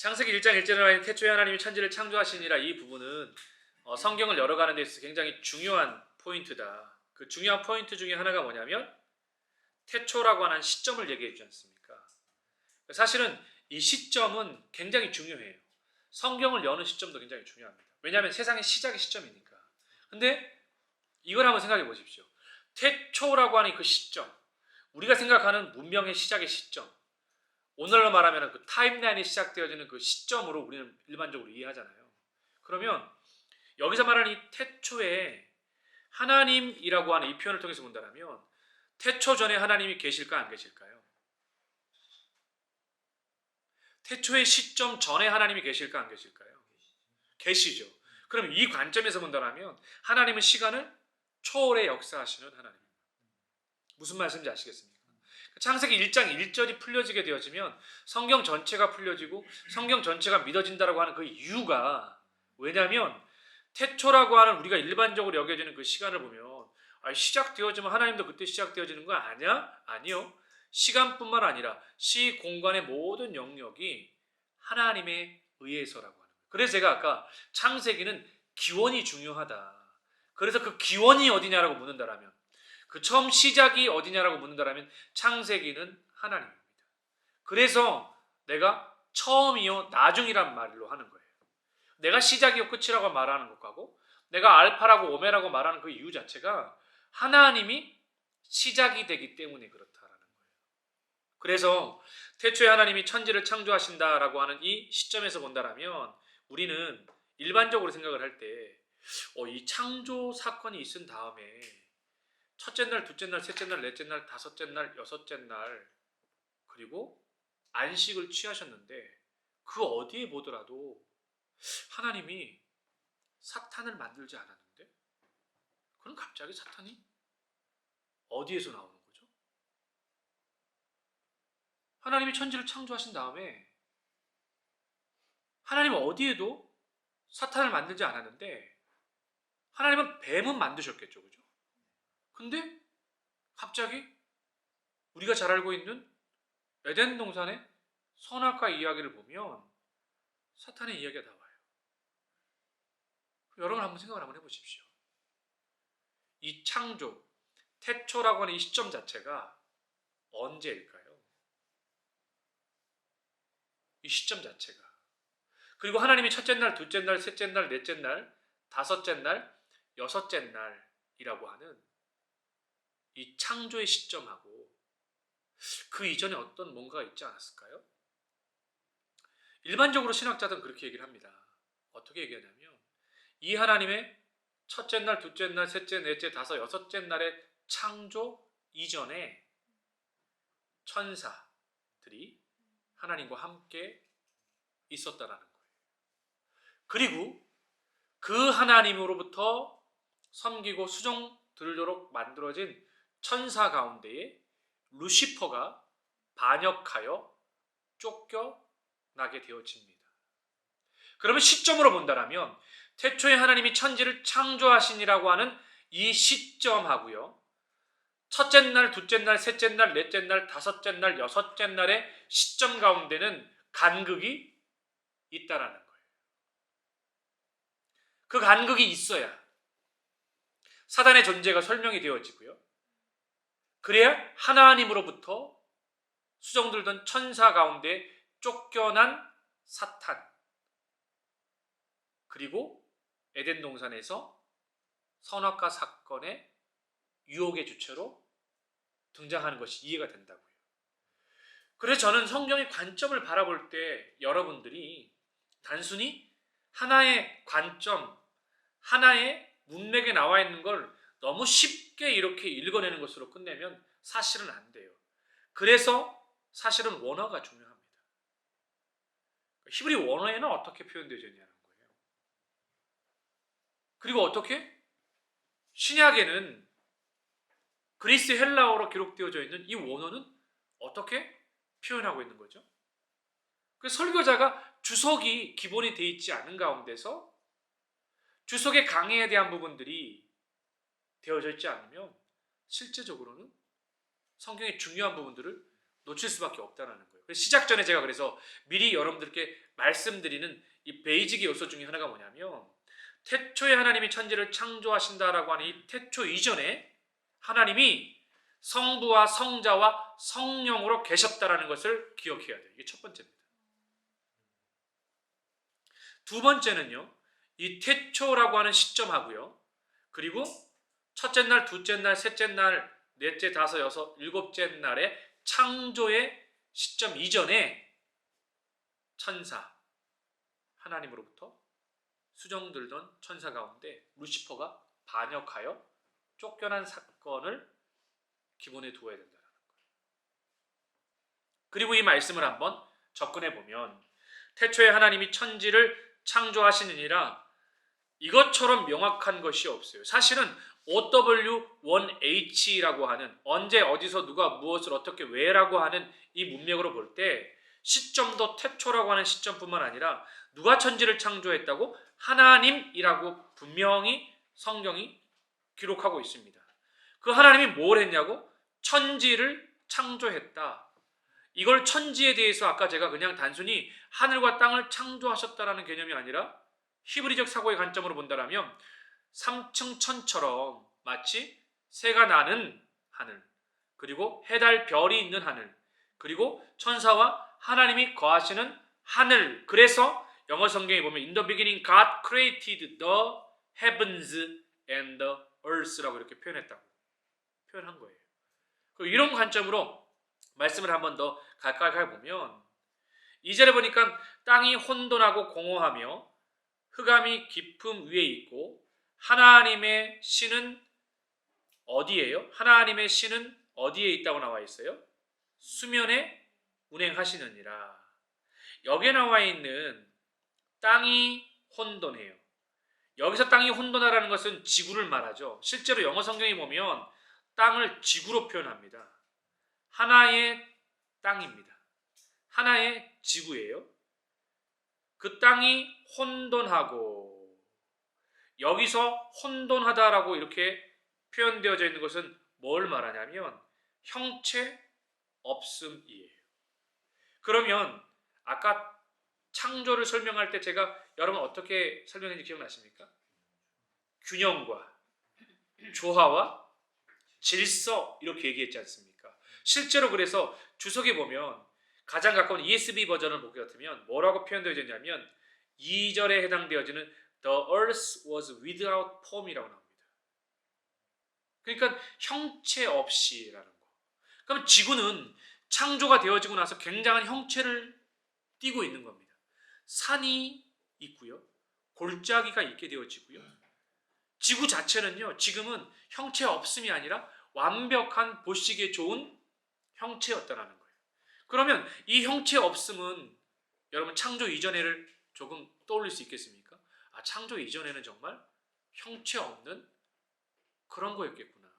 창세기 1장 1절에 나와 있는 태초에 하나님이 천지를 창조하시니라, 이 부분은 성경을 열어가는 데 있어서 굉장히 중요한 포인트다. 그 중요한 포인트 중에 하나가 뭐냐면 태초라고 하는 시점을 얘기해 주지 않습니까? 사실은 이 시점은 굉장히 중요해요. 성경을 여는 시점도 굉장히 중요합니다. 왜냐하면 세상의 시작의 시점이니까. 근데 이걸 한번 생각해 보십시오. 태초라고 하는 그 시점, 우리가 생각하는 문명의 시작의 시점, 오늘날로 말하면 그 타임라인이 시작되어지는 그 시점으로 우리는 일반적으로 이해하잖아요. 그러면 여기서 말하는 이 태초에 하나님이라고 하는 이 표현을 통해서 본다면 태초 전에 하나님이 계실까 안 계실까요? 태초의 시점 전에 하나님이 계실까 안 계실까요? 계시죠. 그럼 이 관점에서 본다면 하나님은 시간을 초월해 역사하시는 하나님입니다. 무슨 말씀인지 아시겠습니까? 창세기 1장 1절이 풀려지게 되어지면 성경 전체가 풀려지고 성경 전체가 믿어진다고 하는 그 이유가, 왜냐하면 태초라고 하는 우리가 일반적으로 여겨지는 그 시간을 보면 시작되어지면 하나님도 그때 시작되어지는 거 아니야? 아니요. 시간뿐만 아니라 시 공간의 모든 영역이 하나님에 의해서라고 하는 거예요. 그래서 제가 아까 창세기는 기원이 중요하다. 그래서 그 기원이 어디냐라고 묻는다라면, 그 처음 시작이 어디냐라고 묻는다라면 창세기는 하나님입니다. 그래서 내가 처음이요 나중이란 말로 하는 거예요. 내가 시작이요 끝이라고 말하는 것하고 내가 알파라고 오메라고 말하는 그 이유 자체가 하나님이 시작이 되기 때문에 그렇다라는 거예요. 그래서 태초에 하나님이 천지를 창조하신다라고 하는 이 시점에서 본다라면 우리는 일반적으로 생각을 할 때 이 창조 사건이 있은 다음에 첫째 날, 둘째 날, 셋째 날, 넷째 날, 다섯째 날, 여섯째 날, 그리고 안식을 취하셨는데 그 어디에 보더라도 하나님이 사탄을 만들지 않았는데, 그럼 갑자기 사탄이 어디에서 나오는 거죠? 하나님이 천지를 창조하신 다음에 하나님은 어디에도 사탄을 만들지 않았는데 하나님은 뱀은 만드셨겠죠, 그죠? 근데 갑자기 우리가 잘 알고 있는 에덴 동산의 선악과 이야기를 보면 사탄의 이야기가 나와요. 여러분 한번 생각을 한번 해보십시오. 이 창조, 태초라고 하는 이 시점 자체가 언제일까요? 이 시점 자체가. 그리고 하나님이 첫째 날, 둘째 날, 셋째 날, 넷째 날, 다섯째 날, 여섯째 날이라고 하는 이 창조의 시점하고 그 이전에 어떤 뭔가가 있지 않았을까요? 일반적으로 신학자들은 그렇게 얘기를 합니다. 어떻게 얘기하냐면 이 하나님의 첫째 날, 둘째 날, 셋째, 넷째, 다섯, 여섯째 날의 창조 이전에 천사들이 하나님과 함께 있었다라는 거예요. 그리고 그 하나님으로부터 섬기고 수종 들도록 만들어진 천사 가운데에 루시퍼가 반역하여 쫓겨나게 되어집니다. 그러면 시점으로 본다면 태초에 하나님이 천지를 창조하시니라고 하는 이 시점하고요, 첫째 날, 둘째 날, 셋째 날, 넷째 날, 다섯째 날, 여섯째 날의 시점 가운데는 간극이 있다라는 거예요. 그 간극이 있어야 사단의 존재가 설명이 되어지고요, 그래야 하나님으로부터 수종들던 천사 가운데 쫓겨난 사탄, 그리고 에덴 동산에서 선악과 사건의 유혹의 주체로 등장하는 것이 이해가 된다고요. 그래서 저는 성경의 관점을 바라볼 때 여러분들이 단순히 하나의 관점, 하나의 문맥에 나와 있는 걸 너무 쉽게 이렇게 읽어내는 것으로 끝내면 사실은 안 돼요. 그래서 사실은 원어가 중요합니다. 히브리 원어에는 어떻게 표현되어 있냐는 거예요. 그리고 어떻게? 신약에는 그리스 헬라어로 기록되어져 있는 이 원어는 어떻게 표현하고 있는 거죠? 그래서 설교자가 주석이 기본이 되어 있지 않은 가운데서 주석의 강해에 대한 부분들이 되어져 있지 않으면 실제적으로는 성경의 중요한 부분들을 놓칠 수밖에 없다는 거예요. 그래서 시작 전에 제가 그래서 미리 여러분들께 말씀드리는 이 베이직의 요소 중에 하나가 뭐냐면 태초에 하나님이 천지를 창조하신다라고 하는 이 태초 이전에 하나님이 성부와 성자와 성령으로 계셨다라는 것을 기억해야 돼요. 이게 첫 번째입니다. 두 번째는요. 이 태초라고 하는 시점하고요. 그리고 첫째 날, 둘째 날, 셋째 날, 넷째, 다섯, 여섯, 일곱째 날의 창조의 시점 이전에 천사, 하나님으로부터 수정들던 천사 가운데 루시퍼가 반역하여 쫓겨난 사건을 기본에 두어야 된다는 거예요. 그리고 이 말씀을 한번 접근해 보면 태초에 하나님이 천지를 창조하시느니라 이것처럼 명확한 것이 없어요. 사실은 OW1H라고 하는 언제 어디서 누가 무엇을 어떻게 왜라고 하는 이 문맥으로 볼 때 시점도 태초라고 하는 시점뿐만 아니라 누가 천지를 창조했다고? 하나님이라고 분명히 성경이 기록하고 있습니다. 그 하나님이 뭘 했냐고? 천지를 창조했다. 이걸 천지에 대해서 아까 제가 그냥 단순히 하늘과 땅을 창조하셨다라는 개념이 아니라 히브리적 사고의 관점으로 본다면 3층 천처럼 마치 새가 나는 하늘, 그리고 해달 별이 있는 하늘, 그리고 천사와 하나님이 거하시는 하늘. 그래서 영어 성경에 보면 In the beginning God created the heavens and the earth라고 이렇게 표현한 거예요. 이런 관점으로 말씀을 한 번 더 가까이 해보면 2절에 보니까 땅이 혼돈하고 공허하며 흑암이 깊음 위에 있고 하나님의 신은 어디예요? 하나님의 신은 어디에 있다고 나와 있어요? 수면에 운행하시느니라. 여기에 나와 있는 땅이 혼돈해요. 여기서 땅이 혼돈하라는 것은 지구를 말하죠. 실제로 영어 성경에 보면 땅을 지구로 표현합니다. 하나의 땅입니다. 하나의 지구예요. 그 땅이 혼돈하고, 여기서 혼돈하다라고 이렇게 표현되어져 있는 것은 뭘 말하냐면 형체 없음이에요. 그러면 아까 창조를 설명할 때 제가 여러분 어떻게 설명했는지 기억나십니까? 균형과 조화와 질서 이렇게 얘기했지 않습니까? 실제로 그래서 주석에 보면 가장 가까운 ESV 버전을 보게 같으면 뭐라고 표현되어 있냐면 2절에 해당되어지는 The earth was without form이라고 나옵니다. 그러니까 형체 없이라는 거. 그럼 지구는 창조가 되어지고 나서 굉장한 형체를 띠고 있는 겁니다. 산이 있고요. 골짜기가 있게 되어지고요. 지구 자체는요. 지금은 형체 없음이 아니라 완벽한 보시기에 좋은 형체였다라는 거예요. 그러면 이 형체 없음은 여러분 창조 이전에를 조금 떠올릴 수 있겠습니까? 창조 이전에는 정말 형체 없는 그런 거였겠구나.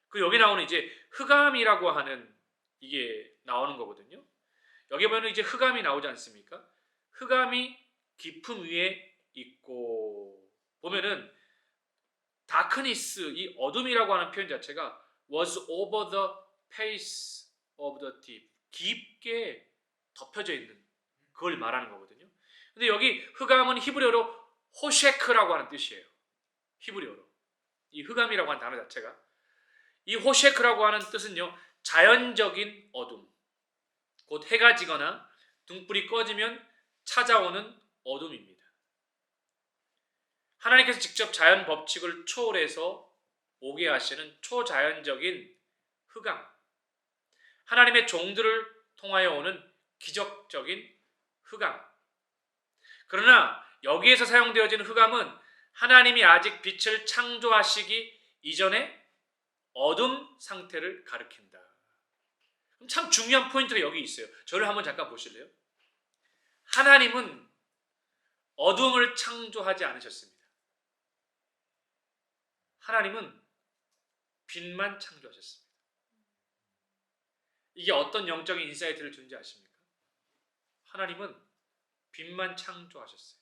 그 여기 나오는 이제 흑암이라고 하는 이게 나오는 거거든요. 여기 보면 이제 흑암이 나오지 않습니까? 흑암이 깊음 위에 있고 보면은 darkness 이 어둠이라고 하는 표현 자체가 was over the face of the deep 깊게 덮여져 있는 그걸 말하는 거거든요. 근데 여기 흑암은 히브리어로 호셰크라고 하는 뜻이에요. 히브리어로 이 흑암이라고 하는 단어 자체가 이 호셰크라고 하는 뜻은요 자연적인 어둠 곧 해가 지거나 등불이 꺼지면 찾아오는 어둠입니다. 하나님께서 직접 자연 법칙을 초월해서 오게 하시는 초자연적인 흑암, 하나님의 종들을 통하여 오는 기적적인 흑암. 그러나 여기에서 사용되어지는 흑암은 하나님이 아직 빛을 창조하시기 이전에 어둠 상태를 가리킨다. 참 중요한 포인트가 여기 있어요. 저를 한번 잠깐 보실래요? 하나님은 어둠을 창조하지 않으셨습니다. 하나님은 빛만 창조하셨습니다. 이게 어떤 영적인 인사이트를 준지 아십니까? 하나님은 빛만 창조하셨어요.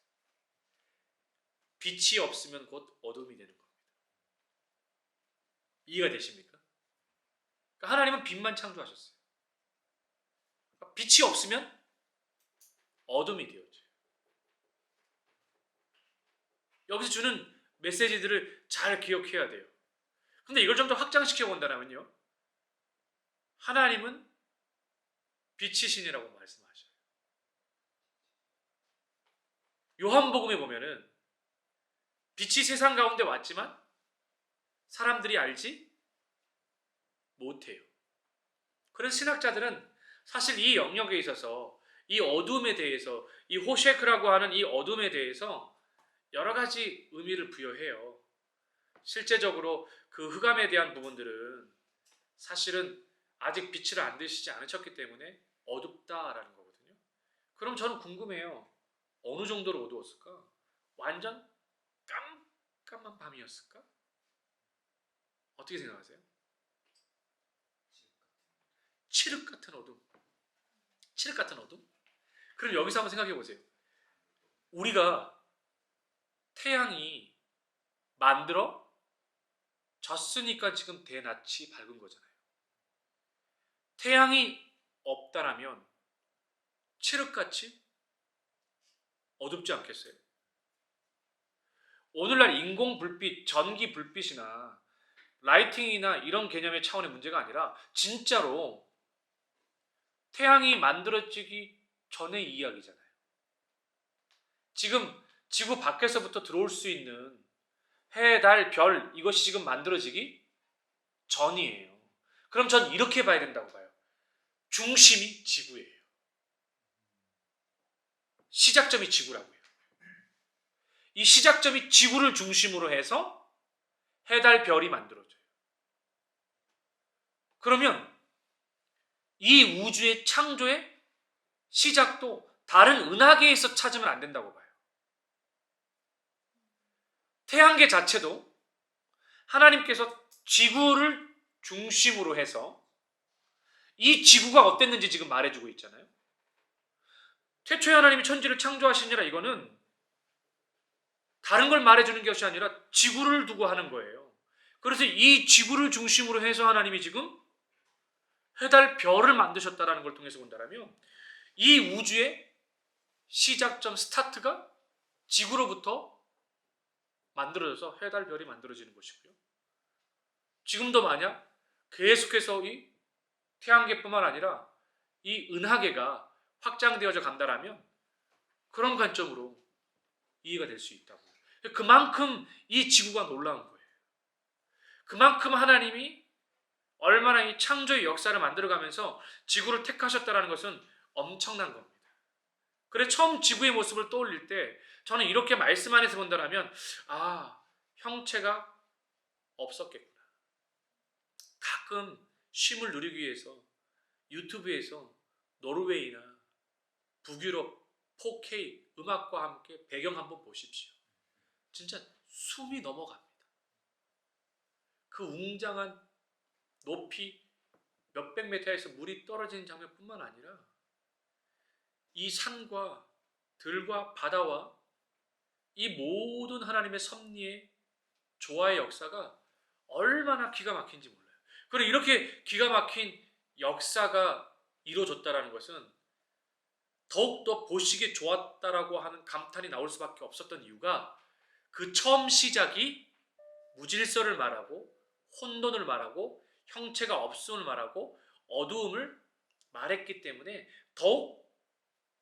빛이 없으면 곧 어둠이 되는 겁니다. 이해가 되십니까? 그러니까 하나님은 빛만 창조하셨어요. 그러니까 빛이 없으면 어둠이 되어져요. 여기서 주는 메시지들을 잘 기억해야 돼요. 근데 이걸 좀 더 확장시켜 본다면요, 하나님은 빛이신이라고 말씀하셔요. 요한복음에 보면은 빛이 세상 가운데 왔지만 사람들이 알지 못해요. 그래서 신학자들은 사실 이 영역에 있어서 이 어둠에 대해서, 이 호쉐크라고 하는 이 어둠에 대해서 여러 가지 의미를 부여해요. 실제적으로 그 흑암에 대한 부분들은 사실은 아직 빛을 안 드시지 않으셨기 때문에 어둡다라는 거거든요. 그럼 저는 궁금해요. 어느 정도로 어두웠을까? 완전 깜깜한 밤이었을까? 어떻게 생각하세요? 칠흑 같은 어둠. 칠흑 같은 어둠? 그럼 여기서 한번 생각해 보세요. 우리가 태양이 만들어졌으니까 지금 대낮이 밝은 거잖아요. 태양이 없다라면 칠흑같이 어둡지 않겠어요? 오늘날 인공 불빛, 전기 불빛이나 라이팅이나 이런 개념의 차원의 문제가 아니라 진짜로 태양이 만들어지기 전의 이야기잖아요. 지금 지구 밖에서부터 들어올 수 있는 해, 달, 별, 이것이 지금 만들어지기 전이에요. 그럼 전 이렇게 봐야 된다고 봐요. 중심이 지구예요. 시작점이 지구라고요. 이 시작점이 지구를 중심으로 해서 해, 달, 별이 만들어져요. 그러면 이 우주의 창조의 시작도 다른 은하계에서 찾으면 안 된다고 봐요. 태양계 자체도 하나님께서 지구를 중심으로 해서 이 지구가 어땠는지 지금 말해주고 있잖아요. 태초에 하나님이 천지를 창조하시니라, 이거는 다른 걸 말해주는 것이 아니라 지구를 두고 하는 거예요. 그래서 이 지구를 중심으로 해서 하나님이 지금 해달 별을 만드셨다는 걸 통해서 본다면 이 우주의 시작점 스타트가 지구로부터 만들어져서 해달 별이 만들어지는 것이고요. 지금도 만약 계속해서 이 태양계뿐만 아니라 이 은하계가 확장되어져 간다라면 그런 관점으로 이해가 될 수 있다고. 그만큼 이 지구가 놀라운 거예요. 그만큼 하나님이 얼마나 이 창조의 역사를 만들어가면서 지구를 택하셨다는 것은 엄청난 겁니다. 그래 처음 지구의 모습을 떠올릴 때 저는 이렇게 말씀 안에서 본다면 형체가 없었겠구나. 가끔 쉼을 누리기 위해서 유튜브에서 노르웨이나 북유럽 4K 음악과 함께 배경 한번 보십시오. 진짜 숨이 넘어갑니다. 그 웅장한 높이 몇백 미터에서 물이 떨어지는 장면뿐만 아니라 이 산과 들과 바다와 이 모든 하나님의 섭리의 조화의 역사가 얼마나 기가 막힌지 몰라요. 그리고 이렇게 기가 막힌 역사가 이루어졌다는 것은 더욱더 보시기에 좋았다라고 하는 감탄이 나올 수밖에 없었던 이유가 그 처음 시작이 무질서를 말하고 혼돈을 말하고 형체가 없음을 말하고 어두움을 말했기 때문에 더욱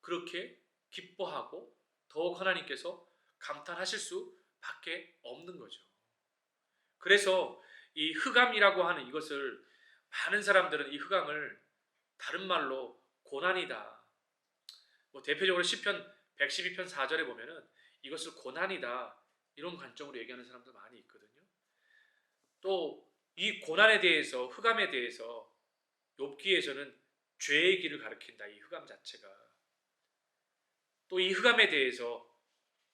그렇게 기뻐하고 더욱 하나님께서 감탄하실 수밖에 없는 거죠. 그래서 이 흑암이라고 하는 이것을 많은 사람들은 이 흑암을 다른 말로 고난이다. 대표적으로 시편 112편 4절에 보면은 이것을 고난이다 이런 관점으로 얘기하는 사람들 많이 있거든요. 또 이 고난에 대해서 흑암에 대해서 욥기에서는 죄의 길을 가리킨다. 이 흑암 자체가 또 이 흑암에 대해서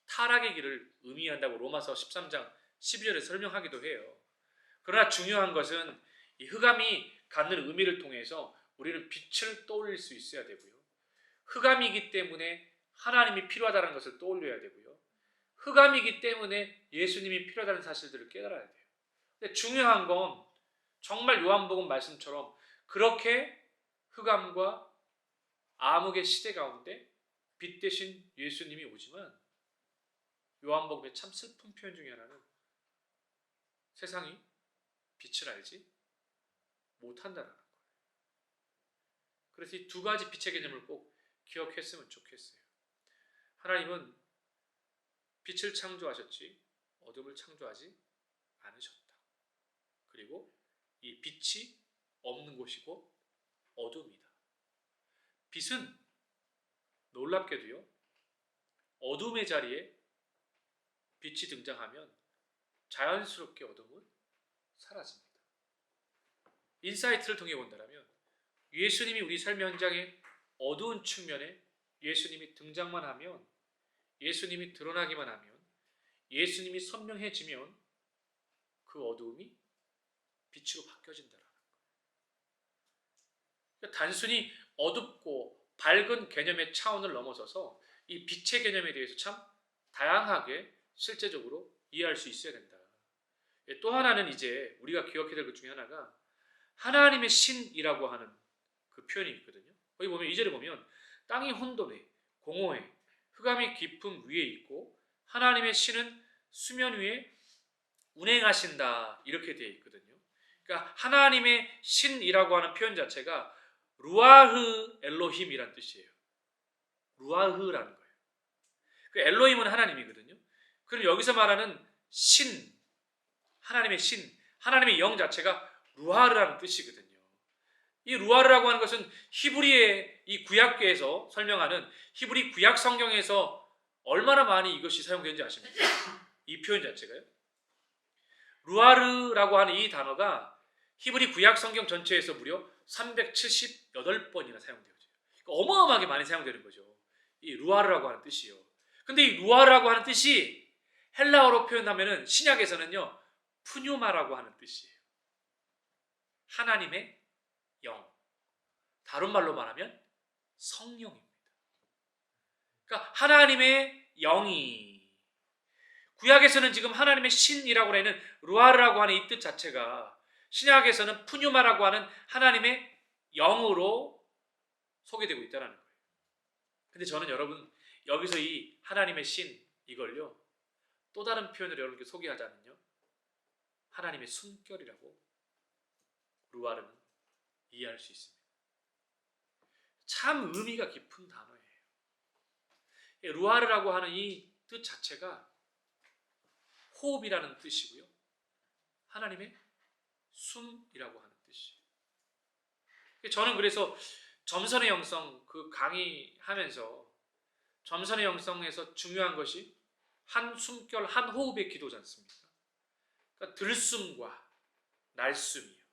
타락의 길을 의미한다고 로마서 13장 12절에 설명하기도 해요. 그러나 중요한 것은 이 흑암이 갖는 의미를 통해서 우리는 빛을 떠올릴 수 있어야 되고요. 흑암이기 때문에 하나님이 필요하다는 것을 떠올려야 되고요. 흑암이기 때문에 예수님이 필요하다는 사실들을 깨달아야 돼요. 근데 중요한 건 정말 요한복음 말씀처럼 그렇게 흑암과 암흑의 시대 가운데 빛 대신 예수님이 오지만 요한복음의 참 슬픈 표현 중에 하나는 세상이 빛을 알지 못한다라는 거예요. 그래서 이 두 가지 빛의 개념을 꼭 기억했으면 좋겠어요. 하나님은 빛을 창조하셨지 어둠을 창조하지 않으셨다. 그리고 이 빛이 없는 곳이고 어둠이다. 빛은 놀랍게도요, 어둠의 자리에 빛이 등장하면 자연스럽게 어둠은 사라집니다. 인사이트를 통해 본다면 예수님이 우리 삶의 현장에 어두운 측면에 예수님이 등장만 하면, 예수님이 드러나기만 하면, 예수님이 선명해지면 그 어두움이 빛으로 바뀌어진다라는 거예요. 그러니까 단순히 어둡고 밝은 개념의 차원을 넘어서서 이 빛의 개념에 대해서 참 다양하게 실제적으로 이해할 수 있어야 된다. 또 하나는 이제 우리가 기억해야 될 것 중에 하나가 하나님의 신이라고 하는 그 표현이 있거든요. 거기 보면 2절에 보면 땅이 혼돈해 공허해 흑암이 깊음 위에 있고 하나님의 신은 수면 위에 운행하신다 이렇게 되어 있거든요. 그러니까 하나님의 신이라고 하는 표현 자체가 루아흐 엘로힘이란 뜻이에요. 루아흐라는 거예요. 그 엘로힘은 하나님이거든요. 그럼 여기서 말하는 신, 하나님의 신, 하나님의 영 자체가 루아르라는 뜻이거든요. 이 루아르라고 하는 것은 히브리의 이 구약계에서 설명하는 히브리 구약 성경에서 얼마나 많이 이것이 사용되는지 아십니까? 이 표현 자체가요. 루아르라고 하는 이 단어가 히브리 구약 성경 전체에서 무려 378번이나 사용되어져요. 그러니까 어마어마하게 많이 사용되는 거죠. 이 루아르라고 하는 뜻이요. 근데 이 루아르라고 하는 뜻이 헬라어로 표현하면은 신약에서는요 푸뉴마라고 하는 뜻이에요. 하나님의 영. 다른 말로 말하면 성령입니다. 그러니까 하나님의 영이, 구약에서는 지금 하나님의 신이라고 하는 루아르라고 하는 이 뜻 자체가 신약에서는 푸뉴마라고 하는 하나님의 영으로 소개되고 있다는 거예요. 근데 저는 여러분 여기서 이 하나님의 신 이걸요 또 다른 표현으로 여러분께 소개하자면요 하나님의 숨결이라고 루아르는 이해할 수 있습니다. 참 의미가 깊은 단어예요. 루아르라고 하는 이 뜻 자체가 호흡이라는 뜻이고요. 하나님의 숨이라고 하는 뜻이에요. 저는 그래서 점선의 영성 그 강의하면서 점선의 영성에서 중요한 것이 한 숨결 한 호흡의 기도지 않습니까? 그러니까 들숨과 날숨이요.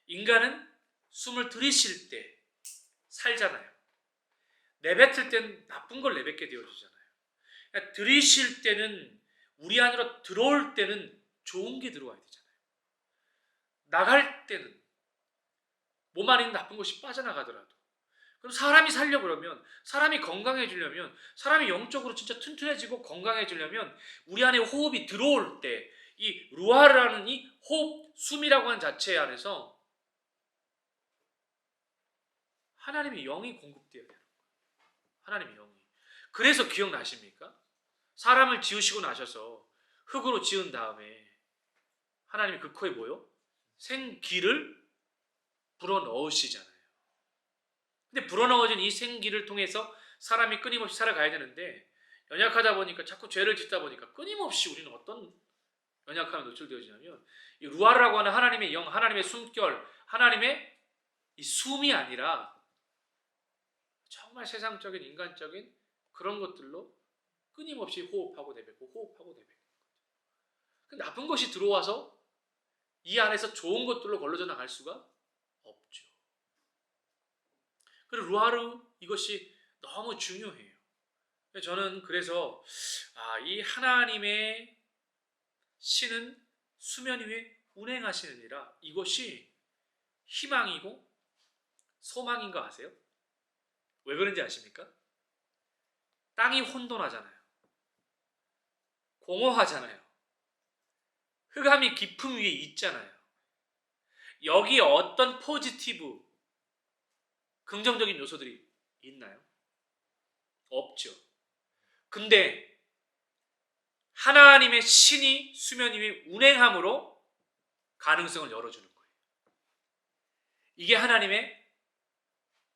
인간은 숨을 들이쉴 때 살잖아요. 내뱉을 때는 나쁜 걸 내뱉게 되어지잖아요. 그러니까 들이쉴 때는 우리 안으로 들어올 때는 좋은 게 들어와야 되잖아요. 나갈 때는 몸 안에 있는 나쁜 것이 빠져나가더라도 그럼 사람이 살려고 그러면 사람이 건강해지려면 사람이 영적으로 진짜 튼튼해지고 건강해지려면 우리 안에 호흡이 들어올 때 이 루아르라는 이 호흡, 숨이라고 하는 자체 안에서 하나님의 영이 공급되어야 돼요. 하나님의 영이. 그래서 기억나십니까? 사람을 지으시고 나셔서 흙으로 지은 다음에 하나님이 그 코에 뭐요? 생기를 불어넣으시잖아요. 근데 불어넣어진 이 생기를 통해서 사람이 끊임없이 살아가야 되는데 연약하다 보니까 자꾸 죄를 짓다 보니까 끊임없이 우리는 어떤 연약함에 노출되어지냐면 이 루아르라고 하는 하나님의 영, 하나님의 숨결, 하나님의 이 숨이 아니라 정말 세상적인 인간적인 그런 것들로 끊임없이 호흡하고 내뱉고 호흡하고 내뱉는 거죠. 나쁜 것이 들어와서 이 안에서 좋은 것들로 걸러져 나갈 수가 없죠. 그리고 루아르 이것이 너무 중요해요. 저는 그래서 이 하나님의 신은 수면 위에 운행하시느니라 이것이 희망이고 소망인 거 아세요? 왜 그런지 아십니까? 땅이 혼돈하잖아요. 공허하잖아요. 흑암이 깊음 위에 있잖아요. 여기 어떤 포지티브 긍정적인 요소들이 있나요? 없죠. 근데 하나님의 신이 수면 위에 운행함으로 가능성을 열어주는 거예요. 이게 하나님의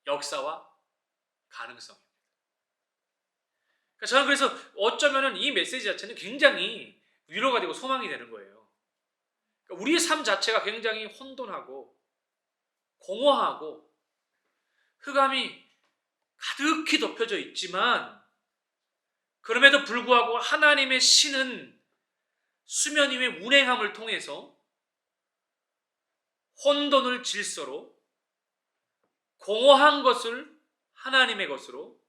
역사와 가능성입니다. 그러니까 저는 그래서 어쩌면 이 메시지 자체는 굉장히 위로가 되고 소망이 되는 거예요. 그러니까 우리의 삶 자체가 굉장히 혼돈하고 공허하고 흑암이 가득히 덮여져 있지만 그럼에도 불구하고 하나님의 신은 수면 위의 운행함을 통해서 혼돈을 질서로, 공허한 것을 하나님의 것으로,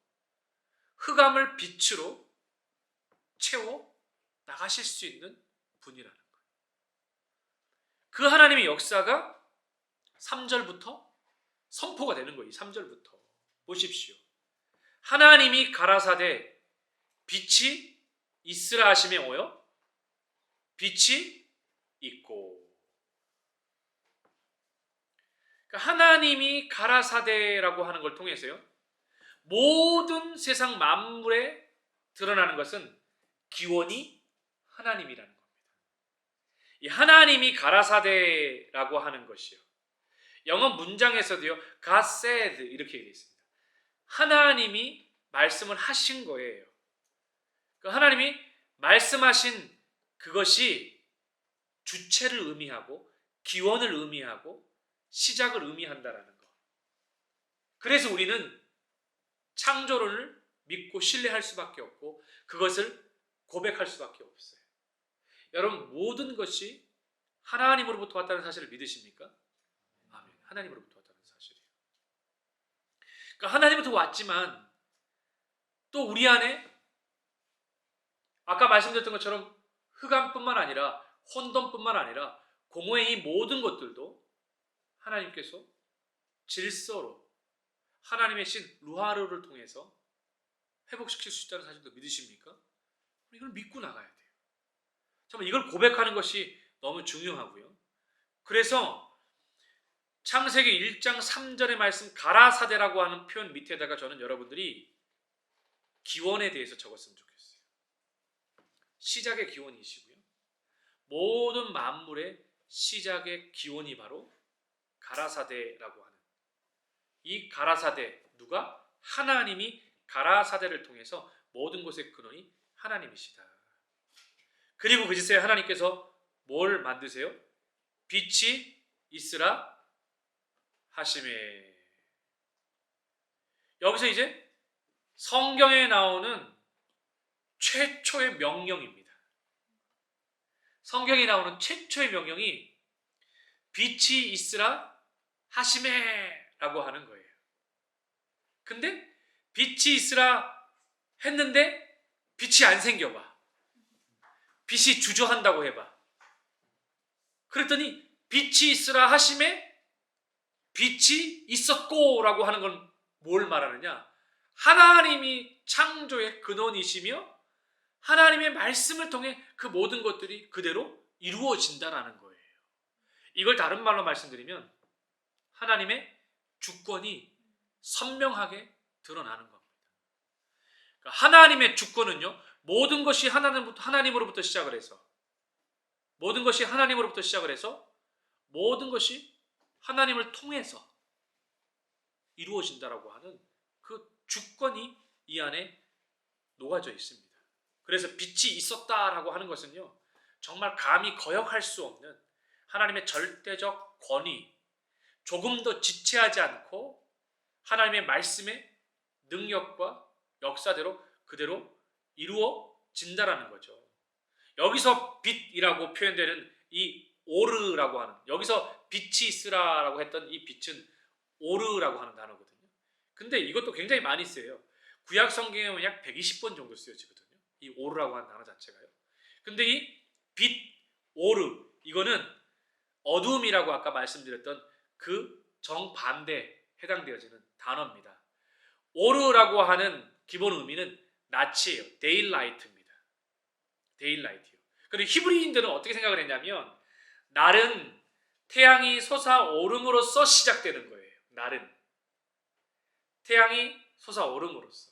흑암을 빛으로 채워 나가실 수 있는 분이라는 거예요. 그 하나님의 역사가 3절부터 선포가 되는 거예요. 3절부터 보십시오. 하나님이 가라사대 빛이 있으라 하심에 오여 빛이 있고. 그러니까 하나님이 가라사대라고 하는 걸 통해서요, 모든 세상 만물에 드러나는 것은 기원이 하나님이라는 겁니다. 이 하나님이 가라사대라고 하는 것이요, 영어 문장에서도요, God said 이렇게 되어 있습니다. 하나님이 말씀을 하신 거예요. 하나님이 말씀하신 그것이 주체를 의미하고 기원을 의미하고 시작을 의미한다라는 거. 그래서 우리는 창조론을 믿고 신뢰할 수밖에 없고 그것을 고백할 수밖에 없어요. 여러분, 모든 것이 하나님으로부터 왔다는 사실을 믿으십니까? 아멘. 하나님으로부터 왔다는 사실이에요. 그러니까 하나님으로부터 왔지만 또 우리 안에 아까 말씀드렸던 것처럼 흑암뿐만 아니라 혼돈뿐만 아니라 공허의 이 모든 것들도 하나님께서 질서로 하나님의 신 루하르를 통해서 회복시킬 수 있다는 사실도 믿으십니까? 이걸 믿고 나가야 돼요. 정말 이걸 고백하는 것이 너무 중요하고요. 그래서 창세기 1장 3절의 말씀 가라사대라고 하는 표현 밑에다가 저는 여러분들이 기원에 대해서 적었으면 좋겠어요. 시작의 기원이시고요, 모든 만물의 시작의 기원이 바로 가라사대라고 하는 이 가라사대, 누가? 하나님이 가라사대를 통해서 모든 것의 근원이 하나님이시다. 그리고 그제서야 하나님께서 뭘 만드세요? 빛이 있으라 하심에. 여기서 이제 성경에 나오는 최초의 명령입니다. 성경에 나오는 최초의 명령이 빛이 있으라 하심에 라고 하는 거예요. 근데 빛이 있으라 했는데 빛이 안 생겨봐. 빛이 주저한다고 해봐. 그랬더니 빛이 있으라 하심에 빛이 있었고 라고 하는 건 뭘 말하느냐? 하나님이 창조의 근원이시며 하나님의 말씀을 통해 그 모든 것들이 그대로 이루어진다라는 거예요. 이걸 다른 말로 말씀드리면 하나님의 주권이 선명하게 드러나는 겁니다. 그러니까 하나님의 주권은요, 모든 것이 하나님으로부터 시작을 해서 모든 것이 하나님으로부터 시작을 해서 모든 것이 하나님을 통해서 이루어진다라고 하는 그 주권이 이 안에 녹아져 있습니다. 그래서 빛이 있었다라고 하는 것은요, 정말 감히 거역할 수 없는 하나님의 절대적 권위, 조금도 지체하지 않고 하나님의 말씀의 능력과 역사대로 그대로 이루어진다라는 거죠. 여기서 빛이라고 표현되는 이 오르라고 하는, 여기서 빛이 있으라라고 했던 이 빛은 오르라고 하는 단어거든요. 근데 이것도 굉장히 많이 쓰여요. 구약 성경에 약 120번 정도 쓰여지거든요. 이 오르라고 하는 단어 자체가요. 근데 이 빛, 오르, 이거는 어둠이라고 아까 말씀드렸던 그 정반대에 해당되어지는 단어입니다. 오르라고 하는 기본 의미는 낮이에요. 데일라이트입니다. 데일라이트요. 그리고 히브리인들은 어떻게 생각을 했냐면 날은 태양이 솟아오름으로써 시작되는 거예요. 날은. 태양이 솟아오름으로써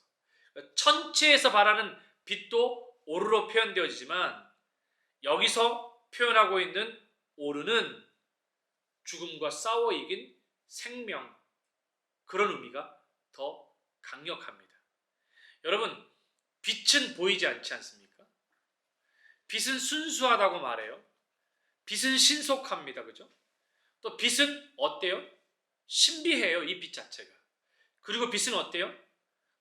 천체에서 발하는 빛도 오르로 표현되어지지만 여기서 표현하고 있는 오르는 죽음과 싸워 이긴 생명, 그런 의미가 더 강력합니다. 여러분, 빛은 보이지 않지 않습니까? 빛은 순수하다고 말해요. 빛은 신속합니다. 그죠? 또 빛은 어때요? 신비해요. 이 빛 자체가. 그리고 빛은 어때요?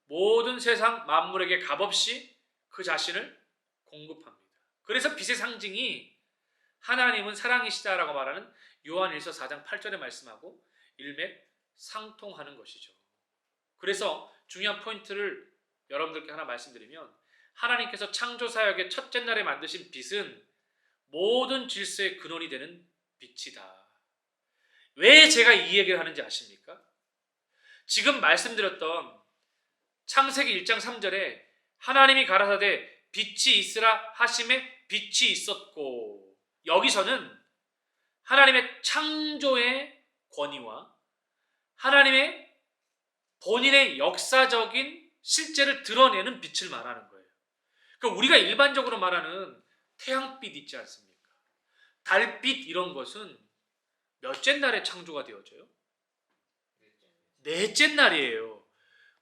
모든 세상 만물에게 값없이 그 자신을 공급합니다. 그래서 빛의 상징이 하나님은 사랑이시다라고 말하는 요한일서 4장 8절에 말씀하고 일맥상통하는 것이죠. 그래서 중요한 포인트를 여러분들께 하나 말씀드리면, 하나님께서 창조사역의 첫째 날에 만드신 빛은 모든 질서의 근원이 되는 빛이다. 왜 제가 이 얘기를 하는지 아십니까? 지금 말씀드렸던 창세기 1장 3절에 하나님이 가라사대 빛이 있으라 하심에 빛이 있었고, 여기서는 하나님의 창조의 권위와 하나님의 본인의 역사적인 실제를 드러내는 빛을 말하는 거예요. 그러니까 우리가 일반적으로 말하는 태양빛 있지 않습니까? 달빛 이런 것은 몇째 날에 창조가 되어져요? 넷째 날이에요.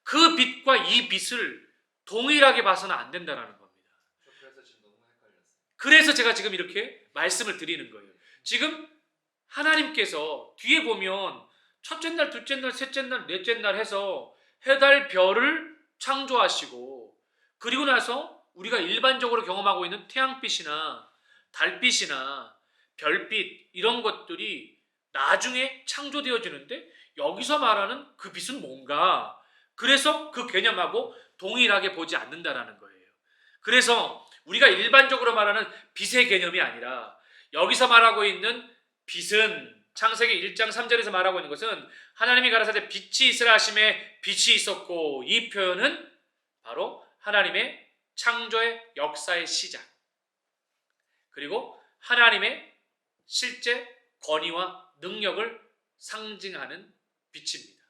그 빛과 이 빛을 동일하게 봐서는 안 된다는 겁니다. 그래서 지금 너무 헷갈렸어요. 그래서 제가 지금 이렇게 말씀을 드리는 거예요. 지금 하나님께서 뒤에 보면 첫째 날, 둘째 날, 셋째 날, 넷째 날 해서 해달 별을 창조하시고, 그리고 나서 우리가 일반적으로 경험하고 있는 태양빛이나 달빛이나 별빛 이런 것들이 나중에 창조되어지는데, 여기서 말하는 그 빛은 뭔가, 그래서 그 개념하고 동일하게 보지 않는다라는 거예요. 그래서 우리가 일반적으로 말하는 빛의 개념이 아니라 여기서 말하고 있는 빛은 창세기 1장 3절에서 말하고 있는 것은 하나님이 가라사대 빛이 있으라 하심에 빛이 있었고, 이 표현은 바로 하나님의 창조의 역사의 시작, 그리고 하나님의 실제 권위와 능력을 상징하는 빛입니다.